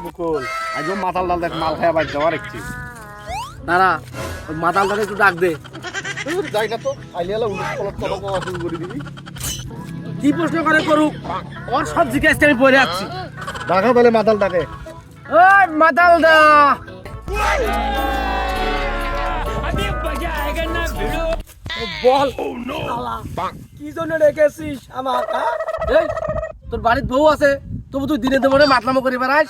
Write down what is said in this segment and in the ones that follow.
বুকুল আজ মাতাল ডাল দেখ মাল খাওয়া বাদ যাওয়ার একটি দাঁড়া মাতাল ডালে একটু ডাক দে। জায়গা তো আইলিয়ালা উলট পালট কথা শুরু করে দিবি। কি প্রশ্ন করে করুক, ওর সব জিজ্ঞাসা আমি পড়ে আসছি। ডাকা তাহলে মাতাল ডাকে। ওই মাতাল দা বল কি জন্য রেখেছিস আমার? এই তোর বাড়ির বউ আছে, তবু তুই দিনে দেবো মাতলামো করে বেড়াস।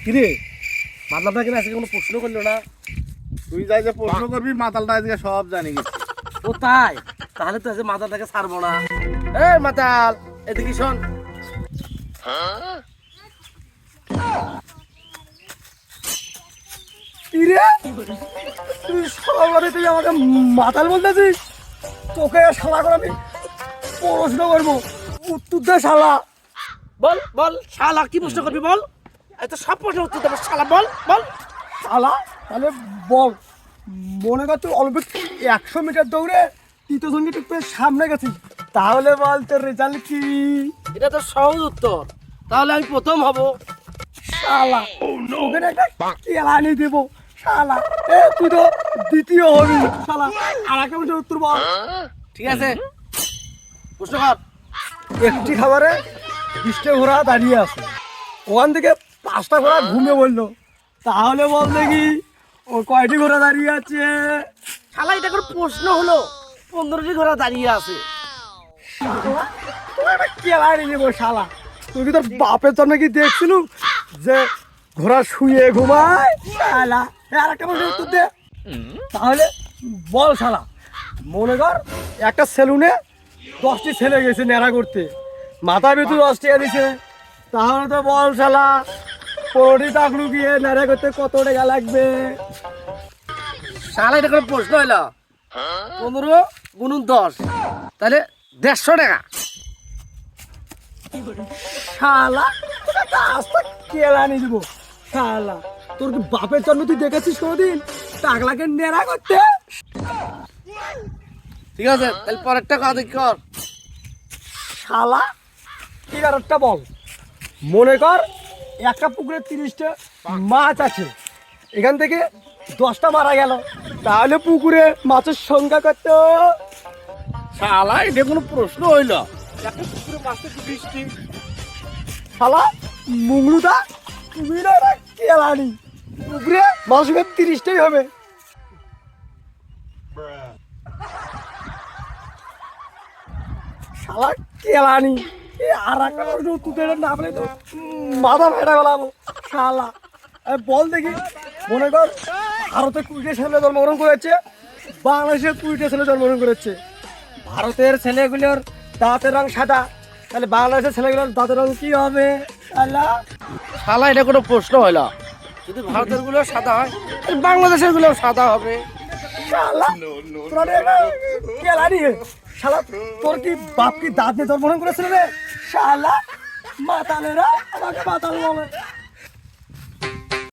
কিরে মাতলামটা কিনা আজকে কোনো প্রশ্ন করলো না। তুই যাই যে প্রশ্ন করবি মাতালটা আজকে সব জানি গেছি। ও তাই? তাহলে তো আজকে মাতালটাকে ছাড়বো না। এই মাতাল এদিকে শোন। কিরে তুই সবাই তুই আমাকে মাতাল বলতেছিস? তোকে শালা করে আমি প্রশ্ন করবো, উত্তর দে শালা। বল বল শালা কি প্রশ্ন করবি বল। এত সব প্রশ্ন উত্তর দেবো শালা, বল বল শালা তাহলে বল, মনে কর তুই অল্প 100 মিটার দৌড়ে তৃতীয় সঙ্গে ঠিক পেয়ে সামনে গেছিস, তাহলে বল তোর রেজাল্ট কি? এটা তো সহজ উত্তর, তাহলে আমি প্রথম হব। শালা ওখানে একটা কেলানি দেবো শালা, এ তুই তো দ্বিতীয় হবি শালা। আর একটা মিটার উত্তর বল। ঠিক আছে প্রশ্ন কর। একটি খাবারে 20টা ঘোড়া দাঁড়িয়ে আছে, ওখান থেকে 5টা ঘোড়া ঘুমিয়ে বললো, তাহলে বল দেখি ও কয়টি ঘোড়া দাঁড়িয়ে আছে? শালা এটা কোনো প্রশ্ন হলো? 15টি ঘোড়া দাঁড়িয়ে আছে। কেলানি নেবো শালা। তুই কি তোর বাপের জন্য কি দেখছিল যে ঘোড়া শুয়ে ঘুমায় শালা? আর একটা প্রশ্ন উত্তর দে। তাহলে বল শালা, মনে কর একটা সেলুনে 10টি ছেলে গেছে নেড়া করতে, মাথা পিছু 10 টাকা দিছে, তাহলে তো বল শালা 15টি টাকলু গিয়ে নেড়া করতে কত টাকা লাগবে? শালা এটা কোনো প্রশ্ন হলো? 15 গুণন 10 তাহলে 150 টাকা। শালা আস্তে কেলানি দিব শালা। তোর কি বাপের জন্ম তুই দেখেছিস কোনোদিন টাকলাকে নেড়া করতে? ঠিক আছে তাহলে পরেরটা কথা কর। শালা 11টা বল, মনে কর একটা পুকুরে 30টা মাছ আছে, এখান থেকে 10টা মারা গেল, তাহলে পুকুরে মাছের সংখ্যা কত? শালা এটা কোনো প্রশ্ন হইল? একটা পুকুরে মাছ 20টি। শালা মুংলুদা তুমি না এটা কেলানি, পুকুরে মাছ 30টাই হবে। শালা কেলানি আর একটা তুই না বলে তো মাথা ফেটা গেলাম শালা। বল দেখি, মনে কর ভারতে 20টা ছেলে জন্মগ্রহণ করেছে, বাংলাদেশে 20টা ছেলে জন্মগ্রহণ করেছে। ভারতের ছেলেগুলোর দাঁতের রং সাদা, তাহলে বাংলাদেশের ছেলেগুলোর দাঁতের রং কি হবে শালা? শালা এটা কোনো প্রশ্ন হইল? যদি ভারতের গুলো সাদা হয় তাহলে বাংলাদেশের গুলো সাদা হবে। শালা তোরা কেলানি শালা, তোর কি বাপ কি দাঁত দিয়ে জন্মগ্রহণ করেছিল রে শালা? মাতালেরা আমাকে মাতাল বলে।